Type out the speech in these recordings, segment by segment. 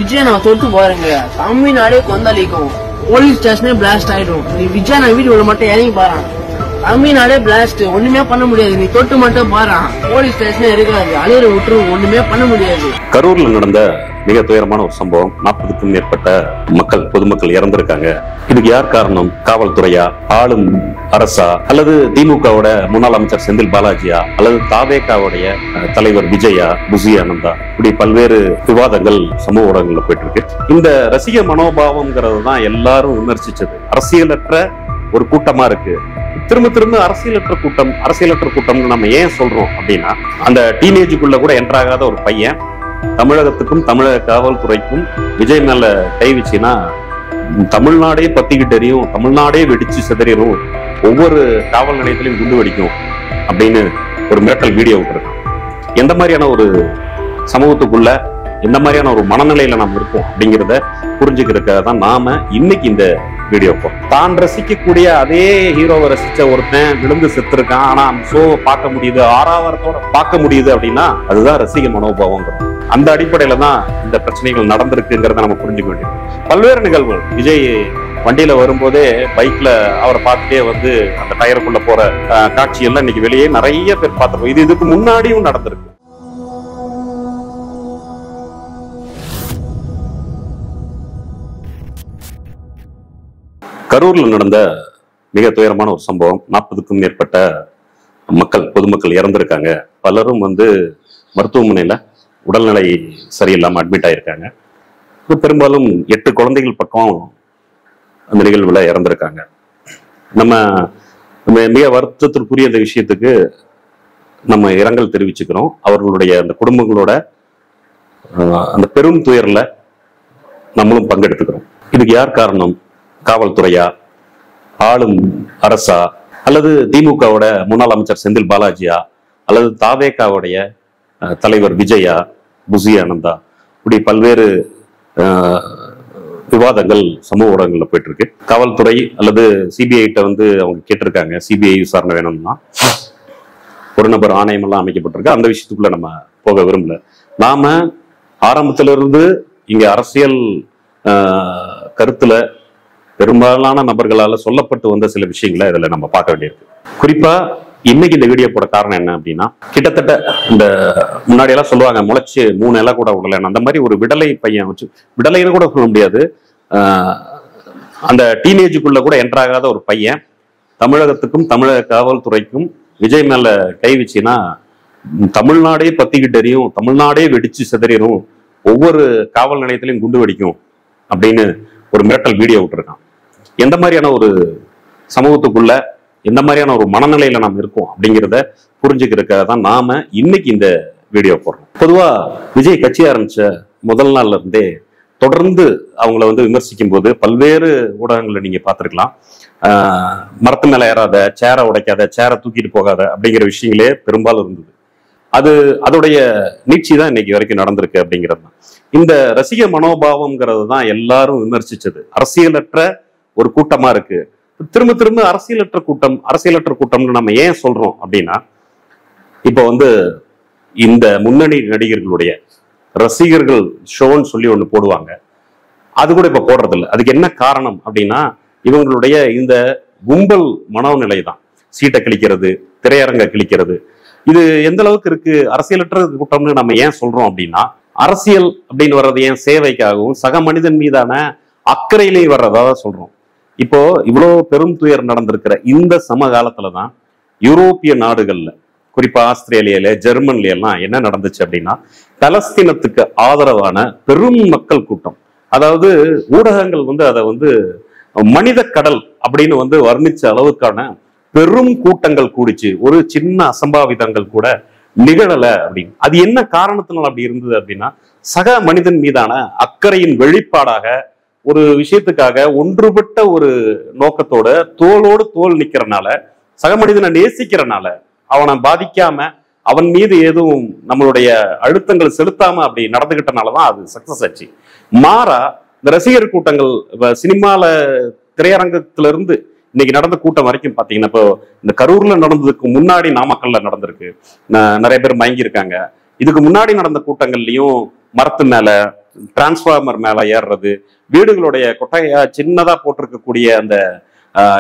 விஜய் நான் தொட்டு பாருங்க, தமிழ்நாடே கொந்தளிக்கும். போலீஸ் ஸ்டேஷனே பிளாஸ்ட் ஆயிடும். நீ விஜய் நான் வீடியோல மட்டும் இறங்கி பாரு, தமிழ்நாடே பிளாஸ்ட். ஒண்ணுமே பண்ண முடியாது. நீ தொட்டு மட்டும் பாரு, போலீஸ் ஸ்டேஷனே இருக்காது. அலையிற விட்டுரு, ஒண்ணுமே பண்ண முடியாது. கரூர்ல நடந்த மிக துயரமான ஒரு சம்பவம். 40க்கும் மேற்பட்ட பொதுமக்கள் இறந்திருக்காங்க. இதுக்கு யார் காரணம்? காவல்துறையா, ஆளும் அரசா, அல்லது திமுகவோட முன்னாள் அமைச்சர் செந்தில் பாலாஜியா, அல்லது தாவேகாவுடைய தலைவர் விஜயா, புசி ஆனந்தா, இப்படி பல்வேறு விவாதங்கள் சமூக ஊடகங்கள்ல போயிட்டு இருக்கு. இந்த ரசிக மனோபாவம்ங்கிறது தான் எல்லாரும் விமர்சிச்சது. அரசியலற்ற ஒரு கூட்டமா இருக்கு. திரும்ப அரசியலற்ற கூட்டம்னு நம்ம ஏன் சொல்றோம் அப்படின்னா, அந்த டீனேஜுக்குள்ள கூட என்ட்ராகாத ஒரு பையன் தமிழகத்துக்கும் தமிழக காவல்துறைக்கும் விஜய் மேல கை வச்சுன்னா தமிழ்நாடே பத்திக்கிட்டு எரியும், தமிழ்நாடே வெடிச்சு சிதறிடும், ஒவ்வொரு காவல் நிலையத்திலையும் குண்டு வெடிக்கும் அப்படின்னு ஒரு மிரட்டல் வீடியோ விட்டுருக்கான். எந்த மாதிரியான ஒரு சமூகத்துக்குள்ள எந்த மாதிரியான ஒரு மனநிலையில நாம் இருப்போம் அப்படிங்கிறத புரிஞ்சுக்கிறதுக்காக தான் நாம இன்னைக்கு இந்த வீடியோ தான் ரசிக்கக்கூடிய அதே ஹீரோவை ரசிச்ச ஒருத்தன் விழுந்து செத்துருக்கான், ஆனா அந்த ஷோவை பார்க்க முடியுது, ஆறாவரத்தோட பார்க்க முடியுது அப்படின்னா அதுதான் ரசிக மனோபாவங்கிறோம். அந்த அடிப்படையில தான் இந்த பிரச்சனைகள் நடந்திருக்குங்கிறத நம்ம புரிஞ்சுக்க வேண்டியது. பல்வேறு நிகழ்வுகள், விஜய் வண்டியில வரும்போதே பைக்ல அவரை பார்த்துட்டே வந்து அந்த டயருக்குள்ள போற காட்சியெல்லாம் இன்னைக்கு வெளியே நிறைய பேர் பார்த்துருக்கோம். இதுக்கு முன்னாடியும் நடந்திருக்கு. கரூர்ல நடந்த மிக துயரமான ஒரு சம்பவம். 40க்கும் மேற்பட்ட பொதுமக்கள் இறந்திருக்காங்க. பலரும் வந்து மருத்துவமனையில உடல்நிலை சரியில்லாம அட்மிட் ஆயிருக்காங்க. பெரும்பாலும் 8 குழந்தைகள் பக்கம் அந்த நிகழ்வுல இறந்திருக்காங்க. நம்ம மிக வருத்தத்திற்குரிய இந்த விஷயத்துக்கு நம்ம இரங்கல் தெரிவிச்சுக்கிறோம். அவர்களுடைய அந்த குடும்பங்களோட அந்த பெரும் துயர்ல நம்மளும் பங்கெடுத்துக்கிறோம். இதுக்கு யார் காரணம்? காவல்துறையா, ஆளும் அரசா, அல்லது திமுகவோட முன்னாள் அமைச்சர் செந்தில் பாலாஜியா, அல்லது தாவேகாவுடைய தலைவர் விஜயா, புசி ஆனந்தா, இப்படி பல்வேறு விவாதங்கள் சமூக ஊடகங்கள்ல போயிட்டு இருக்கு. காவல்துறை அல்லது சிபிஐட்ட வந்து அவங்க கேட்டிருக்காங்க, சிபிஐ விசாரணை வேணும்னா. ஒரு நபர் ஆணையம் எல்லாம் அமைக்கப்பட்டிருக்கு. அந்த விஷயத்துக்குள்ள நம்ம போக விரும்பல. நாம ஆரம்பத்துல இருந்து இங்க அரசியல் கருத்துல பெரும்பாலான நபர்களால சொல்லப்பட்டு வந்த சில விஷயங்களை இதுல நம்ம பார்க்க வேண்டியிருக்கு. குறிப்பா இன்னைக்கு இந்த வீடியோ போட காரணம் என்ன அப்படின்னா, கிட்டத்தட்ட இந்த முன்னாடி எல்லாம் சொல்லுவாங்க முளைச்சு 3 இலை கூட விடலை, அந்த மாதிரி ஒரு விடலை பையன் வச்சு, விடலைன்னு கூட சொல்ல முடியாது, அந்த டீனேஜுக்குள்ள கூட என்ட்ராகாத ஒரு பையன் தமிழகத்துக்கும் தமிழக காவல்துறைக்கும் விஜய் மேல கை வச்சுன்னா தமிழ்நாடே பத்திக்கிட்டு எரியும், தமிழ்நாடே வெடிச்சு சிதறிடும், ஒவ்வொரு காவல் நிலையத்திலையும் குண்டு வெடிக்கும் அப்படின்னு ஒரு மிரட்டல் வீடியோ விட்டுருக்கான். எந்த மாதிரியான ஒரு சமூகத்துக்குள்ள எந்த மாதிரியான ஒரு மனநிலையில நாம் இருக்கோம் அப்படிங்கிறத புரிஞ்சுக்கிறதுக்காக தான் நாம இன்னைக்கு இந்த வீடியோ போடுறோம். பொதுவா விஜய் கட்சி ஆரம்பிச்ச முதல் நாள்ல இருந்தே தொடர்ந்து அவங்கள வந்து விமர்சிக்கும் போது பல்வேறு ஊடகங்களை நீங்க பார்த்திருக்கலாம். மரத்து மேல ஏறாத, சேரை உடைக்காத, சேரை தூக்கிட்டு போகாத அப்படிங்கிற விஷயங்களே பெரும்பாலும் இருந்தது. அதோடைய நீட்சி தான் இன்னைக்கு வரைக்கும் நடந்திருக்கு அப்படிங்கிறது தான். இந்த ரசிக மனோபாவம்ங்கிறது தான் எல்லாரும் விமர்சிச்சது. அரசியலற்ற ஒரு கூட்டமா இருக்கு. திரும்ப அரசியலற்ற கூட்டம்னு நம்ம ஏன் சொல்றோம் அப்படின்னா, இப்ப வந்து இந்த முன்னணி நடிகர்களுடைய ரசிகர்கள் ஷோன்னு சொல்லி ஒண்ணு போடுவாங்க. அது கூட இப்ப போடுறது இல்லை. அதுக்கு என்ன காரணம் அப்படின்னா, இவங்களுடைய இந்த கும்பல் மனோநிலை தான். சீட்டை கிழிக்கிறது, திரையரங்க கிழிக்கிறது. இது எந்த அளவுக்கு இருக்கு? அரசியலற்ற கூட்டம்னு நம்ம ஏன் சொல்றோம் அப்படின்னா, அரசியல் அப்படின்னு வர்றது ஏன் சேவைக்காகவும் சக மனிதன் மீதான அக்கறையிலேயே வர்றதா சொல்றோம். இப்போ இவ்வளவு பெரும் துயர் நடந்திருக்கிற இந்த சமகாலத்துலதான் யூரோப்பிய நாடுகள்ல, குறிப்பா ஆஸ்திரேலியால, ஜெர்மன்ல எல்லாம் என்ன நடந்துச்சு அப்படின்னா, பலஸ்தீனத்துக்கு ஆதரவான பெரும் மக்கள் கூட்டம், அதாவது ஊடகங்கள் வந்து அதை வந்து மனித கடல் அப்படின்னு வந்து வர்ணிச்ச அளவுக்கான பெரும் கூட்டங்கள் கூடிச்சு. ஒரு சின்ன அசம்பாவிதங்கள் கூட நிகழல அப்படின்னு. அது என்ன காரணத்தினால் அப்படி இருந்தது அப்படின்னா, சக மனிதன் மீதான அக்கறையின் வெளிப்பாடாக ஒரு விஷயத்துக்காக ஒன்றுபட்ட ஒரு நோக்கத்தோட தோளோடு தோல் நிக்கிறனால, சக மனிதனை நேசிக்கிறனால, அவனை பாதிக்காம அவன் மீது எதுவும் நம்மளுடைய அழுத்தங்கள் செலுத்தாம அப்படி நடந்துகிட்டனாலதான் அது சக்சஸ் ஆச்சு. மாறா இந்த ரசிகர் கூட்டங்கள் சினிமால திரையரங்கத்துல இருந்து இன்னைக்கு நடந்த கூட்டம் வரைக்கும் பாத்தீங்கன்னா, இப்போ இந்த கரூர்ல நடந்ததுக்கு முன்னாடி நாமக்கல்ல நடந்திருக்கு, நிறைய பேர் மயங்கி இருக்காங்க. இதுக்கு முன்னாடி நடந்த கூட்டங்கள்லயும் மரத்து மேல டிரான்ஸ்ஃபார்மர் மேல ஏறுறது, வீடுகளுடைய கொட்டையா சின்னதா போட்டிருக்கக்கூடிய அந்த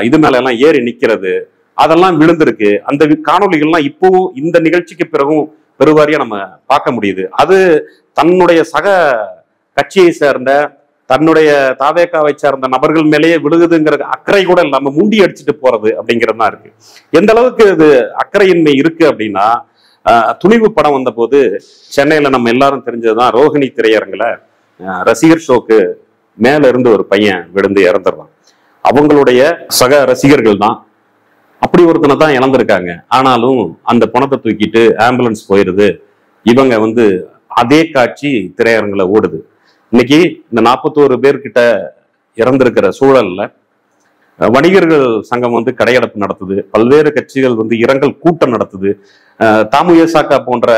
இது மேல எல்லாம் ஏறி நிக்கிறது, அதெல்லாம் விழுந்திருக்கு. அந்த காணொலிகள்லாம் இப்பவும் இந்த நிகழ்ச்சிக்கு பிறகும் பெருவாரியா நம்ம பார்க்க முடியுது. அது தன்னுடைய சக கட்சியை சேர்ந்த, தன்னுடைய தாவேக்காவை சேர்ந்த நபர்கள் மேலேயே விழுகுதுங்கிற அக்கறை கூட இல்லாம முண்டி அடிச்சுட்டு போறது அப்படிங்கிறது தான் இருக்கு. எந்த அளவுக்கு இது அக்கறையின்மை இருக்கு அப்படின்னா, துணிவு படம் வந்த போது சென்னையில நம்ம எல்லாரும் தெரிஞ்சதுதான், ரோஹிணி திரையரங்குல ரசிகர் ஷோக்கு மேல இருந்து ஒரு பையன் விழுந்து இறந்துடுறான். அவங்களுடைய சக ரசிகர்கள் தான், அப்படி ஒருத்தனை தான் இழந்திருக்காங்க. ஆனாலும் அந்த பணத்தை தூக்கிட்டு ஆம்புலன்ஸ் போயிருது. இவங்க வந்து அதே காட்சி திரையரங்குல ஓடுது. இன்னைக்கு இந்த 41 பேர்கிட்ட இறந்திருக்கிற சூழல்ல வணிகர்கள் சங்கம் வந்து கடையடைப்பு நடத்துது, பல்வேறு கட்சிகள் வந்து இரங்கல் கூட்டம் நடத்துது, தாமுயசாக்கா போன்ற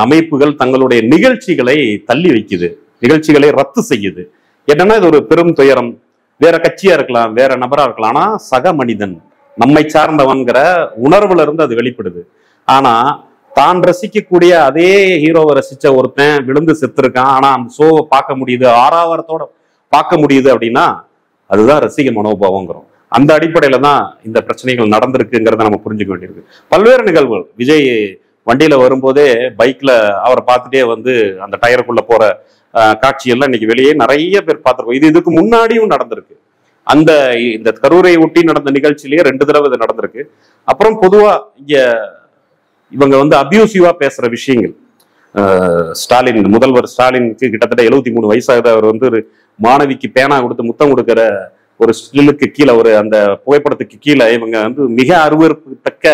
அமைப்புகள் தங்களுடைய நிகழ்ச்சிகளை தள்ளி வைக்குது, நிகழ்ச்சிகளை ரத்து செய்யுது. என்னன்னா இது ஒரு பெரும் துயரம். வேற கட்சியா இருக்கலாம், வேற நபரா இருக்கலாம், ஆனா சக மனிதன், நம்மை சார்ந்தவன்கிற உணர்வுல இருந்து அது வெளிப்படுது. ஆனா தான் ரசிக்கக்கூடிய அதே ஹீரோவை ரசிச்ச ஒருத்தன் விழுந்து செத்துருக்கான், ஆனா அந்த ஷோவை பார்க்க முடியுது, ஆறாவரத்தோட பார்க்க முடியுது அப்படின்னா அதுதான் ரசிக மனோபாவங்கிறோம். அந்த அடிப்படையில தான் இந்த பிரச்சனைகள் நடந்திருக்குங்கிறத நம்ம புரிஞ்சுக்க வேண்டியிருக்கு. பல்வேறு நிகழ்வுகள், விஜய் வண்டியில வரும்போதே பைக்ல அவரை பார்த்துட்டே வந்து அந்த டயருக்குள்ள போற காட்சியெல்லாம் இன்னைக்கு வெளியே நிறைய பேர் பார்த்துருக்கோம். இதுக்கு முன்னாடியும் நடந்திருக்கு. இந்த கரூரை ஒட்டி நடந்த நிகழ்ச்சியிலேயே 2 தடவை இது நடந்திருக்கு. அப்புறம் பொதுவா இங்க இவங்க வந்து அபியூசிவா பேசுற விஷயங்கள், ஸ்டாலின், முதல்வர் ஸ்டாலினுக்கு கிட்டத்தட்ட 73 வயசாகுது. அவர் வந்து ஒரு மாணவிக்கு பேனா கொடுத்து முத்தம் கொடுக்கிற ஒரு ஸ்டில்லுக்கு கீழே, ஒரு அந்த புகைப்படத்துக்கு கீழே இவங்க வந்து மிக அருவருப்புத்தக்க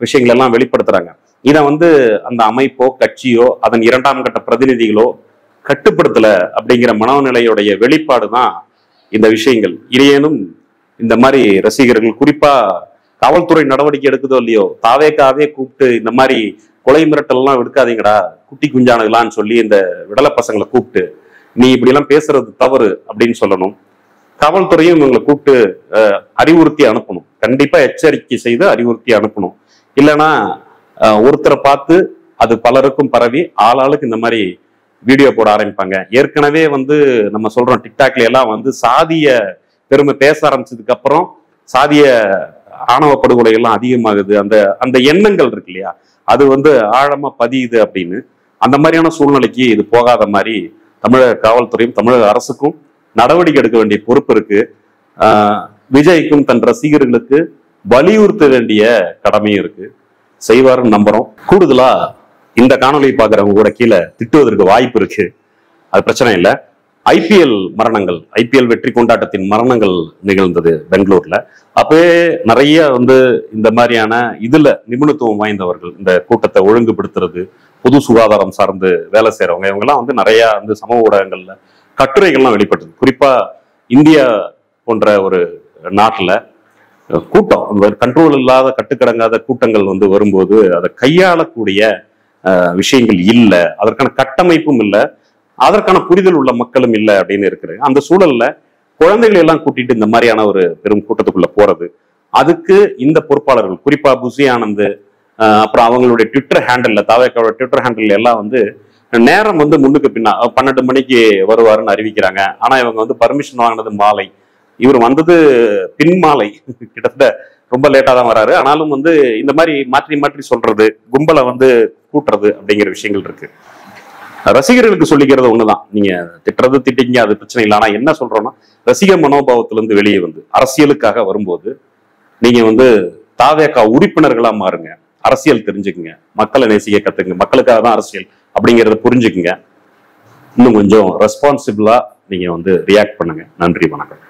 விஷயங்கள் எல்லாம் வெளிப்படுத்துறாங்க. இதை வந்து அந்த அமைப்போ கட்சியோ அதன் 2ஆம் கட்ட பிரதிநிதிகளோ கட்டுப்படுத்தல அப்படிங்கிற மனோநிலையுடைய வெளிப்பாடு தான் இந்த விஷயங்கள். இடையேனும் இந்த மாதிரி ரசிகர்கள், குறிப்பா காவல்துறை நடவடிக்கை எடுக்குதோ இல்லையோ, தாவேக்காவே கூப்பிட்டு இந்த மாதிரி கொலை மிரட்டல் எல்லாம் எடுக்காதீங்கடா குட்டி குஞ்சானுங்களான்னு சொல்லி இந்த விடலை பசங்களை கூப்பிட்டு நீ இப்படி எல்லாம் பேசுறது தவறு அப்படின்னு சொல்லணும். காவல்துறையும் இவங்களை கூப்பிட்டு அறிவுறுத்தி அனுப்பணும், கண்டிப்பா எச்சரிக்கை செய்து அறிவுறுத்தி அனுப்பணும். இல்லைன்னா ஒருத்தரை பார்த்து அது பலருக்கும் பரவி ஆளாளுக்கு இந்த மாதிரி வீடியோ போட ஆரம்பிப்பாங்க. ஏற்கனவே வந்து நம்ம சொல்றோம், டிக்டாக்ல எல்லாம் வந்து சாதிய பெருமை பேச ஆரம்பிச்சதுக்கு அப்புறம் சாதிய ஆணவ படுகொலை எல்லாம் அதிகமாகுது. அந்த எண்ணங்கள் இருக்கு இல்லையா, அது வந்து ஆழமா பதியுது அப்படின்னு. அந்த மாதிரியான சூழ்நிலைக்கு இது போகாத மாதிரி தமிழக காவல்துறையும் தமிழக அரசுக்கும் நடவடிக்கை எடுக்க வேண்டிய பொறுப்பு இருக்கு. விஜய்க்கும் தன் ரசிகர்களுக்கு வலியுறுத்த வேண்டிய கடமையும் இருக்கு. செய்வாருன்னு நம்புறோம். கூடுதலா இந்த காணொலியை பார்க்குறவங்க கூட கீழே திட்டுவதற்கு வாய்ப்பு இருக்கு, அது பிரச்சனை இல்லை. ஐபிஎல் மரணங்கள், ஐபிஎல் வெற்றி கொண்டாட்டத்தின் மரணங்கள் நிகழ்ந்தது பெங்களூர்ல. அப்பவே நிறைய வந்து இந்த மாதிரியான இதுல நிபுணத்துவம் வாய்ந்தவர்கள், இந்த கூட்டத்தை ஒழுங்குபடுத்துறது, பொது சுகாதாரம் சார்ந்து வேலை செய்யறவங்க, இவங்கெல்லாம் வந்து நிறைய வந்து சமூக ஊடகங்கள்ல கட்டுரைகள்லாம் வெளிப்பட்டது. குறிப்பா இந்தியா போன்ற ஒரு நாட்டுல கூட்டம், கண்ட்ரோல் இல்லாத கட்டுக்கடங்காத கூட்டங்கள் வந்து வரும்போது அதை கையாளக்கூடிய விஷயங்கள் இல்லை, அதற்கான கட்டமைப்பும் இல்லை, அதற்கான புரிதல் உள்ள மக்களும் இல்லை அப்படின்னு இருக்குது. அந்த சூழல்ல குழந்தைகளை எல்லாம் கூட்டிட்டு இந்த மாதிரியான ஒரு பெரும் கூட்டத்துக்குள்ள போறது, அதுக்கு இந்த பொறுப்பாளர்கள், குறிப்பா புசி ஆனந்த், அப்புறம் அவங்களுடைய ட்விட்டர் ஹேண்டில், தாவேக்காவோட ட்விட்டர் ஹேண்டில் எல்லாம் வந்து நேரம் வந்து முன்னுக்கு பின்னா 12 மணிக்கு வருவாருன்னு அறிவிக்கிறாங்க. ஆனா இவங்க வந்து பர்மிஷன் வாங்கினது மாலை, இவர் வந்தது பின் மாலை, கிட்டத்தட்ட ரொம்ப லேட்டா தான் வராரு. ஆனாலும் வந்து இந்த மாதிரி மாற்றி மாற்றி சொல்றது, கும்பலை வந்து கூட்டுறது அப்படிங்கிற விஷயங்கள் இருக்கு. ரசிகர்களுக்கு சொல்லிக்கிறது ஒண்ணுதான், நீங்க திட்டுறது திட்டிங்க, அது பிரச்சனை இல்லை. ஆனா என்ன சொல்றோம்னா, ரசிக மனோபாவத்திலிருந்து வெளியே வந்து அரசியலுக்காக வரும்போது நீங்க வந்து தாவேக்கா உறுப்பினர்களா மாறுங்க, அரசியல் தெரிஞ்சுக்குங்க, மக்களை நேசிக்க கத்துக்குங்க, மக்களுக்காக தான் அரசியல் அப்படிங்கிறத புரிஞ்சுக்குங்க. இன்னும் கொஞ்சம் ரெஸ்பான்சிபிளா நீங்க வந்து ரியாக்ட் பண்ணுங்க. நன்றி, வணக்கம்.